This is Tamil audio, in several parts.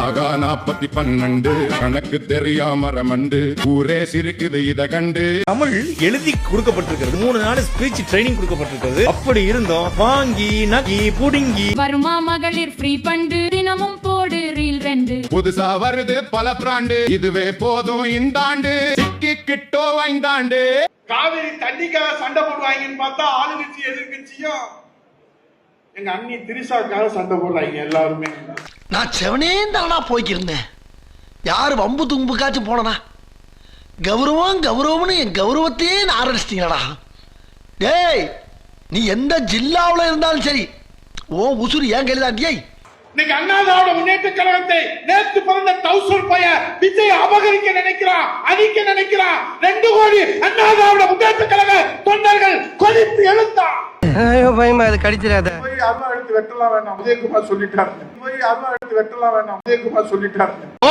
ஆகா 40-12 கணக்கு தெரியாம ரமண்டு ஊரே சிரிக்குது இத கண்டு. தமிழ் எழுதி கொடுக்கப்பட்டிருக்கிறது, 3 நாள் ஸ்பீச் ட்ரைனிங் கொடுக்கப்பட்டிருக்கிறது. அப்படி இருந்தோம் வாங்கி நகி புடுங்கி வருமா மகளிர் ஃப்ரீ பண்டு தினமும் போடு ரீல் 2 புதுசா வருது பல பிராண்டு இதுவே போதும் இந்தாண்டு சிக்கி கிட்டோ ஐந்தாண்டு. காவிரி தண்ணிக்காக சண்டை போடுவாங்கன்னு பார்த்தா ஆளுங்கட்சி எதிர்கட்சியும் எங்க அண்ணி திரிசாக்காக சண்டை போடுறாங்க எல்லாருமே. நான் செவனே தானா போய்க்கிருந்தேன், யாரு வம்பு தும்புக்காச்சும் போனனா கௌரவம் கௌரவம்னு என் கௌரவத்தையே ஆரம்பிச்சிட்டீங்களா. டேய் நீ எந்த ஜில்லாவில் இருந்தாலும் சரி ஓ உசுறு ஏன் கையில்தாண்டியை. இன்னைக்கு அண்ணா திராவிட முன்னேற்ற கழகத்தை நேற்று பிறந்த டவுசர் பைய விஜய் அபகரிக்க நினைக்கிறான், அழிக்க நினைக்கிறான். 2 கோடி அண்ணா திராவிட முன்னேற்ற கழக தொண்டர்கள் கொதித்து எழுந்தா. பயமா அது கடிச்சிடாத. போய் அருவா எடுத்து வெட்டலாம் வேண்டாம் உதயகுமார் சொல்லிட்டாரு. போய் அருவா எடுத்து வெட்டலாம் வேண்டாம் உதயகுமார் சொல்லிட்டாரு. ஓ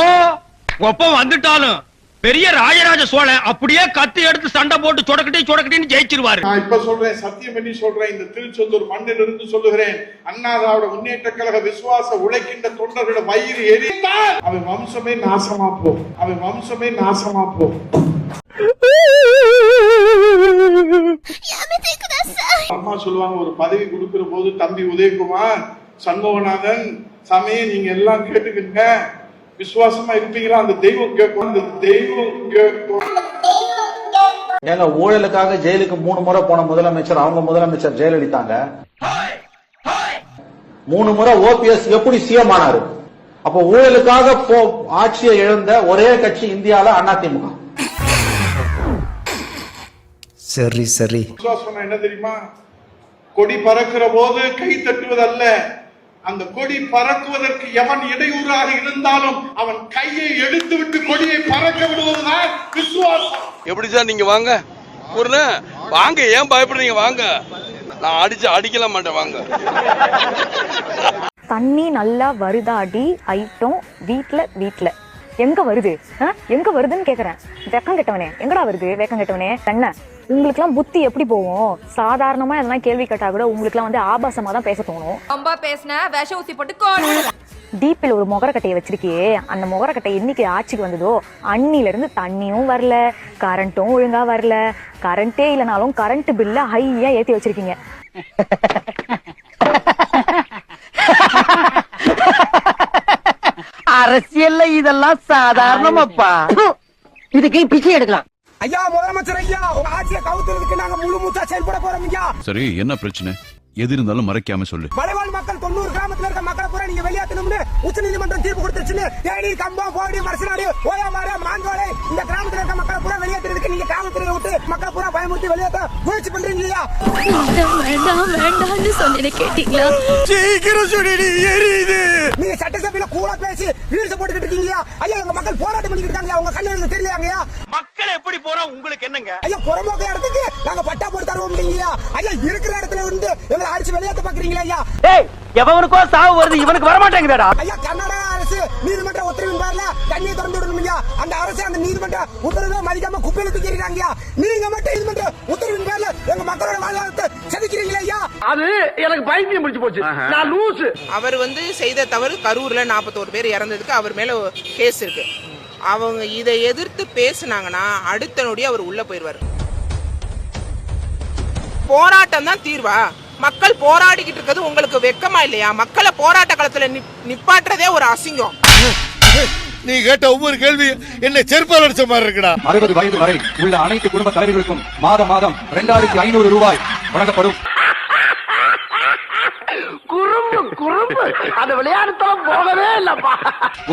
ஒப்பம் வந்துட்டாலும் பெரிய ராஜராஜ சோழன் அப்படியே கத்தி எடுத்து சண்டை போட்டு சொடக்கட்டின்னு ஜெயிச்சிருவாரு. நான் இப்ப சொல்றேன், சத்தியம் பண்ணி சொல்றேன், இந்த திருச்செந்தூர் மண்ணில் இருந்து சொல்லுகிறேன், அண்ணா திராவிட முன்னேற்ற கழக விசுவாச உழைக்கின்ற தொண்டர்களோட வயிறு எரிந்தால் அவன் வம்சமே நாசமா போகும், அவன் வம்சமே நாசமா போகும். அம்மா சொல்லுவாங்க, ஒரு பதவி கொடுக்கிற போது தம்பி உதயகுமார் சண்முகநாதன் சாமியை நீங்க எல்லாம் கேட்டுக்கிங்க, விசுவாசமா இருப்பீங்களா, அந்த தெய்வம் கேட்கும், அந்த தெய்வம் கேட்கும். ஏங்க ஊழலுக்காக ஜெயிலுக்கு 3 முறை போன முதலமைச்சர் அவங்க முதலமைச்சர் ஜெயலலிதாங்க. 3 முறை ஓபிஎஸ் எப்படி சிஎம் ஆனாரு? அப்போ ஊழலுக்காக ஆட்சியை இழந்த ஒரே கட்சி இந்தியால அதிமுக. சரி சரி. விசுவாசம் என்ன தெரியுமா? கொடி பறக்கிற போது கை தட்டுவதல்ல, அந்த கொடி பறக்குவதற்கு எவன் இடையூறாக இருந்தாலும் அவன் கையை எடுத்து விட்டு கொடியை பறக்க விடுவதுதான் விசுவாசம். எப்படி சார் நீங்க வாங்க வாங்க, ஏன் பயப்படுறீங்க? வாங்க, நான் அடிக்கல மாட்டேன், வாங்க. தண்ணி நல்லா வருதாடி ஐட்டம் வீட்ல எங்க வருது எங்க வருதுன்னு கேக்குறேன். வெக்கம் கெட்டவனே, எங்கடா வருது வெக்கம் கெட்டவனே? என்ன உங்களுக்கு எல்லாம் புத்தி எப்படி போகும்? சாதாரணமா எதனா கேள்வி கேட்டா கூட உங்களுக்கு எல்லாம் வந்து ஆபாசமா தான் பேச தோணும். ரொம்ப பேசின விஷ ஊசி போட்டு டீப்பில் ஒரு முகரக்கட்டையை வச்சிருக்கியே, அந்த முகரக்கட்டை என்னைக்கு ஆட்சிக்கு வந்ததோ அன்னில இருந்து தண்ணியும் வரல, கரண்ட்டும் ஒழுங்கா வரல. கரண்டே இல்லைனாலும் கரண்ட் பில்ல ஹையா ஏத்தி வச்சிருக்கீங்க. அரசியல்ல இதெல்லாம் சாதாரணமாப்பா. இதுக்கு பிச்சை எடுக்கலாம். ஐயா முதலமைச்சர் ஐயா, உங்க ஆட்சியை கவுத்துறதுக்கு நாங்க முழு மூச்சா செயல்பட போறோம் ஐயா. சரி, என்ன பிரச்சனை? எது இருந்தாலும் மறைக்காம சொல்லு. மலைவாழ் மக்கள் 90 கிராமத்துல இருக்க மக்களை பூரா நீங்க வெளியாத்தணும்னு உச்ச நீதிமன்றம் தீர்ப்பு கொடுத்துருச்சுன்னு தேனி, கம்பம், போடி, மரசநாடு, ஓயாமாறு, மாஞ்சோலை இந்த கிராமத்துல இருக்க மக்களை பூரா வெளியேற்றுறதுக்கு நீங்க காவல்துறையை விட்டு மக்களை பூரா பயமுறுத்தி வெளியேற்ற முயற்சி பண்றீங்க இல்லையா? வேண்டாம்னு சொன்னதை கேட்டீங்களா? சீக்கிரம் சொல்லி எரியுது. நீங்க சட்டசபையில கூட பேசி ரீல்ஸ் போட்டுக்கிட்டு இருக்கீங்க ஐயா. எங்க மக்கள் போராட்டம் பண்ணிட்டு இருக்காங்க, உங்க கண்ணு தெரியலையாங்கய்யா? மக்கள் எப்படி போறா உங்களுக்கு என்னங்க? ஐயா புறம்போக்க இடத்துக்கு நாங்க பட்டா போட்டு தருவோம் ஐயா. ஐயா இருக்கிற இடத்துல இருந்து எங்களை அடிச்சு வெளியேற்ற பாக்குறீங்களா ஐயா? எவனுக்கோ சாவு வருது, இவனுக்கு வரமாட்டேங்குதா? ஐயா கர்நாடக அரசு நீதிமன்ற உத்தரவின் பேர்ல தண்ணியை திறந்து விடணும் ஐயா. அந்த அரசு அந்த நீதிமன்ற உத்தரவை மதிக்காம குப்பையில தூக்கிடுறாங்க ஐயா. நீங்க மட்டும் நீதிமன்ற உத்தரவின் பேர்ல எங்க மக்களோட வாழ்வாதாரத்தை செதுக்கிறீங்களா ஐயா? அது எனக்கு பைத்தியம் முடிச்சு போச்சு. நான் லூசு. அவர் செய்த தவறு கரூர்ல 41 பேர் இறந்ததுக்கு அவர் மேல கேஸ் இருக்கு. அவங்க இதை எதிர்த்து பேசினாங்கன்னா அடுத்த நொடி அவர் உள்ள போயிருவாரு. போராட்டம் தான் தீர்வா? மக்கள் போராடிக்கிட்டு இருக்கிறது உங்களுக்கு வெக்கமா இல்லையா? மக்களை போராட்ட காலத்துல நிப்பாட்டுறதே ஒரு அசிங்கம். நீ கேட்ட ஒவ்வொரு கேள்வி என்ன செருப்பால் அடிச்ச மாதிரி இருக்குடா. 60 வயது வரை உள்ள அனைத்து குடும்ப தலைவர்களுக்கும் மாதம் 2500 ரூபாய் வழங்கப்படும். குறும்பு அந்த விளையாட்டுத்தனம் போகவே இல்லப்பா.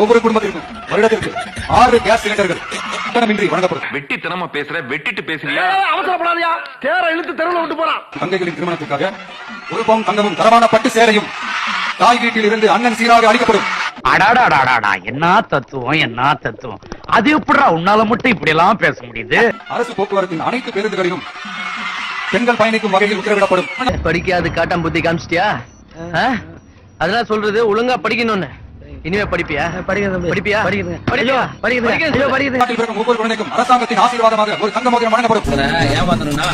ஒவ்வொரு குடும்பத்திற்கும் வருடத்திற்கு 6 கேஸ் சிலிண்டர்கள் கட்டணமின்றி வழங்கப்படும். வெட்டித்தனமா பேசுற, வெட்டிட்டு பேசுறியா? அவசரப்படாதயா, தேர இழுத்து தெருவில் விட்டு போறான். தங்கைகளின் திருமணத்துக்காக 1 பவுன் தங்கமும் தரமான பட்டு சேலையும் தாய் வீட்டில் இருந்து அண்ணன் சீராக அளிக்கப்படும். அடாடாடாடாடா, என்ன தத்துவம். அது எப்படிடா உன்னால மட்டும் இப்படி எல்லாம் பேச முடியுது? அரசு போக்குவரத்தின் அனைத்து பேருந்துகளிலும் பெண்கள் பயணிக்கும் வகையில் உத்தரவிடப்படும். படிக்காது காட்டாம் புத்தி காமிச்சிட்டியா? அதெல்லாம் சொல்றது ஒழுங்கா படிக்கணும்னு. இனிமே படிப்பியா? படிப்பியா? ஒவ்வொரு குழந்தைக்கும் அரசாங்கத்தின் ஆசீர்வாதமாக ஒரு தங்க மோதிரம் வழங்கப்படும். ஏமாத்தணும்னா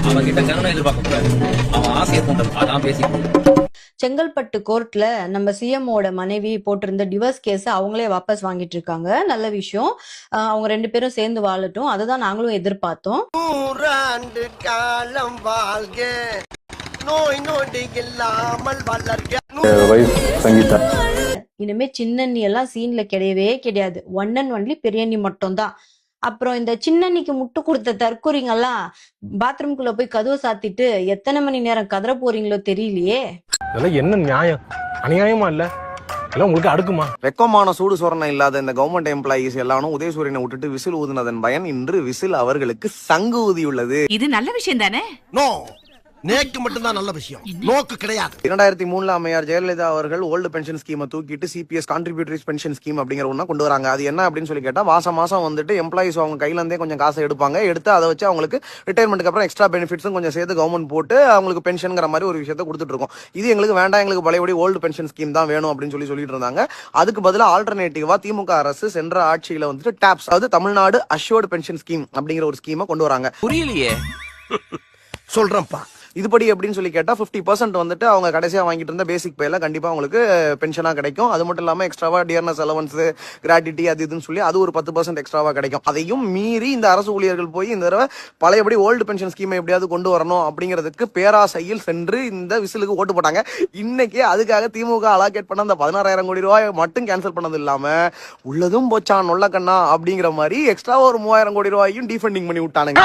அவன் கிட்ட கருணை எதிர்பார்க்க கூடாது, அவன் ஆசையை தூண்டும். அதான் பேசி செங்கல்பட்டு கோர்ட்ல நம்ம சிஎம்ஓட மனைவி போட்டிருந்த டிவோர்ஸ் கேஸ் அவங்களே வாபஸ் வாங்கிட்டு இருக்காங்க. நல்ல விஷயம். அவங்க 2 பேரும் சேர்ந்து வாழட்டும். அதை தான் நாங்களும் எதிர்பார்த்தோம். 100 ஆண்டு காலம் வாழ்க, நோய் நொடி இல்லாமல் வளர்க. இனிமே சின்னண்ணி எல்லாம் சீன்ல கிடையவே கிடையாது. ஒன் அண்ட் ஒன்லி பெரியண்ணி மட்டும் தான். அப்புறம் இந்த சின்னண்ணிக்கு முட்டு கொடுத்த தற்கொலைங்கெல்லாம் பாத்ரூம்குள்ள போய் கதவை சாத்திட்டு எத்தனை மணி நேரம் கதற போறீங்களோ தெரியலையே. என்ன நியாயம்? அநியாயமா இல்ல? உங்களுக்கு அடுக்குமா? வெக்கமான சூடு சொரணம் இல்லாத இந்த கவர்மெண்ட் எம்ப்ளாயிஸ் எல்லாரும் உதயசூரியனை விட்டுட்டு விசில் ஊதுனதன் பயன் இன்று விசில் அவர்களுக்கு சங்கு ஊதியுள்ளது. இது நல்ல விஷயம் தானே? நோ, நேக்கு மட்டும்தான் நல்ல விஷயம், நோக்கு கிடையாது. 2003 அம்மையார் ஜெயலலிதா அவர்கள் ஓல்டு பென்ஷன் ஸ்கீமை தூக்கிட்டு சிபிஎஸ் கான்ட்ரிபியூட்டரிஸ் பென்ஷன் ஸ்கீம் அப்படிங்கிற ஒண்ணா கொண்டு வராங்க. அது என்ன அப்படின்னு சொல்லி கேட்டா, மாசம் வந்துட்டு எம்ப்ளாயிஸ் அவங்க கையில இருந்தே கொஞ்சம் காசை எடுப்பாங்க. எடுத்து அதை வச்சு அவங்களுக்கு ரிட்டையர்மெண்ட்டுக்கு அப்புறம் எக்ஸ்ட்ரா பெனிஃபிட்ஸும் கொஞ்சம் சேர்த்து கவர்மெண்ட் போட்டு அவங்களுக்கு பென்ஷன்ங்கிற மாதிரி ஒரு விஷயத்தை கொடுத்துட்டு இருக்கோம். இது எங்களுக்கு வேண்டாம், எங்களுக்கு பழையபடி ஓல்டு பென்ஷன் ஸ்கீம் தான் வேணும் அப்படின்னு சொல்லிட்டு இருந்தாங்க. அதுக்கு பதிலாக ஆல்டர்னேட்டிவா திமுக அரசு சென்ற ஆட்சியில வந்துட்டு டாப்ஸ், அதாவது தமிழ்நாடு அஷ்யூர்டு பென்ஷன் ஸ்கீம் அப்படிங்கிற ஒரு ஸ்கீமை கொண்டு வராங்க. புரியலையே, சொல்றேன்ப்பா. இதுபடி அப்படின்னு சொல்லி கேட்டா 50% வந்துட்டு அவங்க கடைசியா வாங்கிட்டு இருந்த பேசிக் பேல கண்டிப்பா அவங்களுக்கு பென்ஷனா கிடைக்கும். அது மட்டும் இல்லாம எக்ஸ்ட்ராவா டியர்னஸ் அலவன்ஸ், கிராட்டிட்டி அது இதுன்னு சொல்லி அது ஒரு 10% எக்ஸ்ட்ராவா கிடைக்கும். அதையும் மீறி இந்த அரசு ஊழியர்கள் போய் இந்த தடவை பழையபடி ஓல்டு பென்ஷன் ஸ்கீமை எப்படியாவது கொண்டு வரணும் அப்படிங்கிறதுக்கு பேராசையில் சென்று இந்த விசிலுக்கு ஓட்டு போட்டாங்க. இன்னைக்கு அதுக்காக திமுக அலாகேட் பண்ண அந்த 16,000 கோடி ரூபாய் மட்டும் கேன்சல் பண்ணது இல்லாம உள்ளதும் போச்சான் நொல்ல கண்ணா அப்படிங்கிற மாதிரி எக்ஸ்ட்ரா ஒரு 3,000 கோடி ரூபாயும் டிஃபண்டிங் பண்ணி விட்டானுங்க.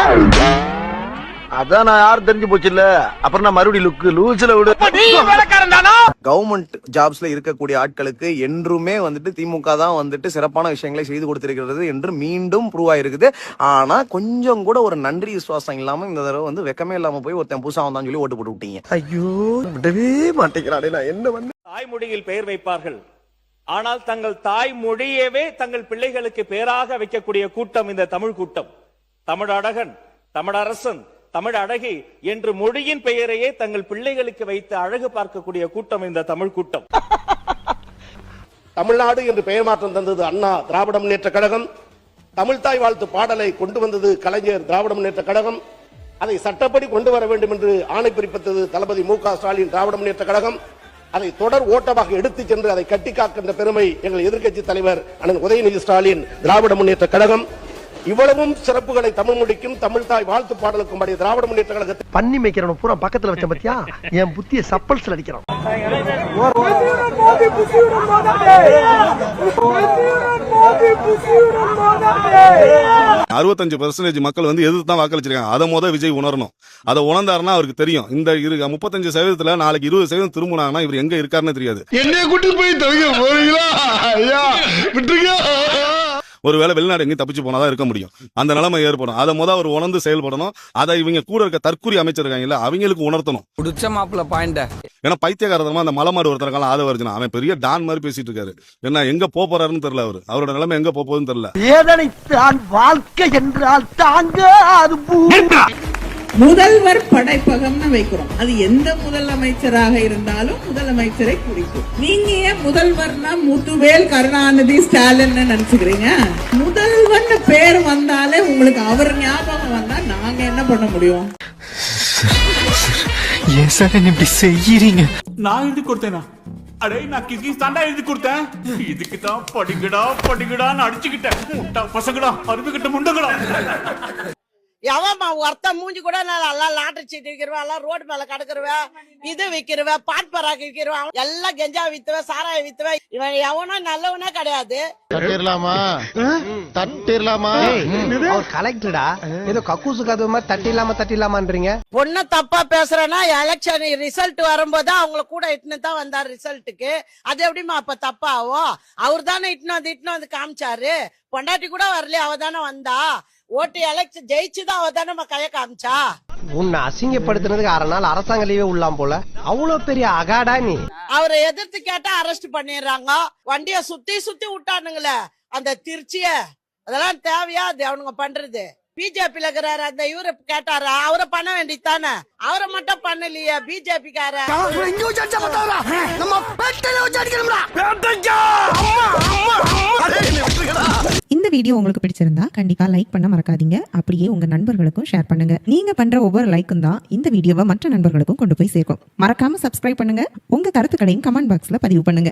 அதான் நான் யாரும் தெரிஞ்சு போச்சு இல்ல, அப்புறம் நான் மறுபடியும் லூஸ்ல விடு. கவர்மெண்ட் ஜாப்ஸ்ல இருக்கக்கூடிய ஆட்களுக்கு என்றுமே வந்துட்டு திமுக தான் வந்துட்டு சிறப்பான விஷயங்களை செய்து கொடுத்திருக்கிறது என்று மீண்டும் ப்ரூவ் ஆயிருக்குது. ஆனா கொஞ்சம் கூட ஒரு நன்றி விசுவாசம் இல்லாம இந்த தடவை வந்து வெக்கமே இல்லாம போய் ஒருத்தன் புதுசா வந்தான்னு சொல்லி ஓட்டு போட்டு விட்டீங்க. ஐயோ, விடவே மாட்டேங்கிறானே, நான் என்ன பண்ண. தாய்மொழியில் பெயர் வைப்பார்கள், ஆனால் தங்கள் தாய்மொழியவே தங்கள் பிள்ளைகளுக்கு பெயராக வைக்கக்கூடிய கூட்டம் இந்த தமிழ் கூட்டம். தமிழழகன், தமிழரசன், தமிழ் அழகி என்று மொழியின் பெயரையே தங்கள் பிள்ளைகளுக்கு வைத்து அழகு பார்க்கக்கூடிய கூட்டம் இந்த தமிழ் கூட்டம். தமிழ்நாடு என்று பெயர் மாற்றம் தந்தது அண்ணா திராவிட முன்னேற்ற கழகம். தமிழ்தாய் வாழ்த்து பாடலை கொண்டு வந்தது கலைஞர் திராவிட முன்னேற்ற கழகம். அதை சட்டப்படி கொண்டு வர வேண்டும் என்று ஆணை பிறப்பித்தது தளபதி மு.க. ஸ்டாலின் திராவிட முன்னேற்ற கழகம். அதை தொடர் ஓட்டமாக எடுத்துச் சென்று அதை கட்டி காக்கின்ற பெருமை எங்கள் எதிர்க்கட்சி தலைவர் அண்ணன் உதயநிதி ஸ்டாலின் திராவிட முன்னேற்ற கழகம். இவ்வளவும் சிறப்புகளை தமிழ் மொழிக்கும் தமிழ் தாய் வாழ்த்து பாடலுக்கும் படி திராவிட முன்னேற்ற கழகத்தை பண்ணி மேய்க்கிறவன பூரா பக்கத்துல வச்ச பத்தியா, என் புத்திய சப்பல்ஸ்ல அடிக்கிறான். 65% மக்கள் வந்து எதிர்த்து தான் வாக்களிச்சிருக்காங்க. அதை விஜய் உணரணும். அதை உணர்ந்தாருன்னா அவருக்கு தெரியும். இந்த 35% நாளைக்கு 20% திரும்பினாங்கன்னா இவர் எங்க இருக்காருன்னு தெரியாது. என்னைய கூட்டிட்டு போய் தவிக்க போறீங்களா? ஐயா விட்டுருங்க. ஒருவேளை வெளிநாடு எங்கேயும் தப்பிச்சு போனாதான் இருக்க முடியும். அந்த நிலைமை ஏற்படும். அதை அவர் உணர்ந்து செயல்படணும். அதை இவங்க கூட இருக்க தற்கூரி அமைச்சிருக்காங்கல்ல, அவங்களுக்கு உணர்த்தணும். புடிச்ச மாப்பிள்ள பாயிண்ட். ஏன்னா பைத்தியகாரமா அந்த மலமாடு ஒருத்தரக்கால ஆதவர்ஜனா அவன் பெரிய டான் மாதிரி பேசிட்டு இருக்காரு. என்ன எங்க போறாருன்னு தெரியல. அவரோட நிலைமை எங்க போகுதுன்னு தெரியல. வேதனை தான் வாழ்க்கை என்றால் தாங்க அது முதல்வர் படைப்பகம்னு வைக்கிறோம். அது எந்த முதலமைச்சராக இருந்தாலும் முதலமைச்சரை குறிக்கும். நீங்க ஏன் முதல்வர்னா முத்துவேல், கருணாநிதி, ஸ்டாலின் நினைச்சுக்கிறீங்க? முதல்வர் பேர் வந்தாலே உங்களுக்கு அவர் ஞாபகம் வந்தா நாங்க என்ன பண்ண முடியும்? ஏன் சார் இப்படி செய்யறீங்க? நான் எழுதி கொடுத்தேனா? அடே நான் கிஸ்கிஸ் தாண்டா எழுதி கொடுத்தேன். இதுக்கு தான் படிக்கடான்னு அடிச்சுக்கிட்டேன். முட்டா பசங்கடா, அருமைக்கிட்ட முண்டங்கடா. எவன்மா ஒருத்தன் மூஞ்சி கூட நல்லா லாட்டரி சீட்டு விற்கிறவன், எல்லாம் ரோடு மேல கிடக்குறவன், இது விற்கிறவன், பாட்பராக்கு விற்கிறவன், எல்லாம் கெஞ்சா வித்துவன், சாராய வித்துவன். இவன் எவனும் நல்லவனே கிடையாது. தட்டிடலாமா? அவர் கலெக்டரா ஏதோ கக்கூசு கதவு மாதிரி தட்டிடலாமான்றீங்க. பொண்ணு தப்பா பேசுறேன்னா எலெக்ஷன் ரிசல்ட் வரும்போது அவங்கள கூட இட்டுன்னு தான் வந்தார் ரிசல்ட்டுக்கு. அது எப்படிமா அப்ப தப்பா ஆகும்? அவர் தானே இட்டுன்னு வந்து காமிச்சாரு. பொண்டாட்டி கூட வரலையே, அவ தானே வந்தா. ஓட்டு எலெக்ஷன் ஜெயிச்சுதான் அவ தானே கைய காமிச்சா. உன்னை அசிங்கப்படுத்தினதுக்கு 6 நாள் அரசாங்க லீவே உள்ளாம் போல. அவ்வளவு பெரிய அகாடா நீ. அவரை எதிர்த்து கேட்டா அரெஸ்ட் பண்ணிடுறாங்க. வண்டிய சுத்தி விட்டானுங்களே அந்த திருச்சிய. அதெல்லாம் தேவையா? அது அவனுங்க பண்றது. பிஜேபில இருக்கிறாரு அந்த இவரு கேட்டாரா? அவரை பண்ண வேண்டியதானே. அவரை மட்டும் பண்ணலையே பிஜேபி கார. இந்த வீடியோ உங்களுக்கு பிடிச்சிருந்தா கண்டிப்பா லைக் பண்ண மறக்காதீங்க. அப்படியே உங்க நண்பர்களுக்கும் ஷேர் பண்ணுங்க. நீங்க பண்ற ஒவ்வொரு லைக்கும் தான் இந்த வீடியோவை மற்ற நண்பர்களுக்கும் கொண்டு போய் சேர்க்கும். மறக்காம சப்ஸ்கிரைப் பண்ணுங்க. உங்க கருத்துக்களையும் கமெண்ட் பாக்ஸ்ல பதிவு பண்ணுங்க.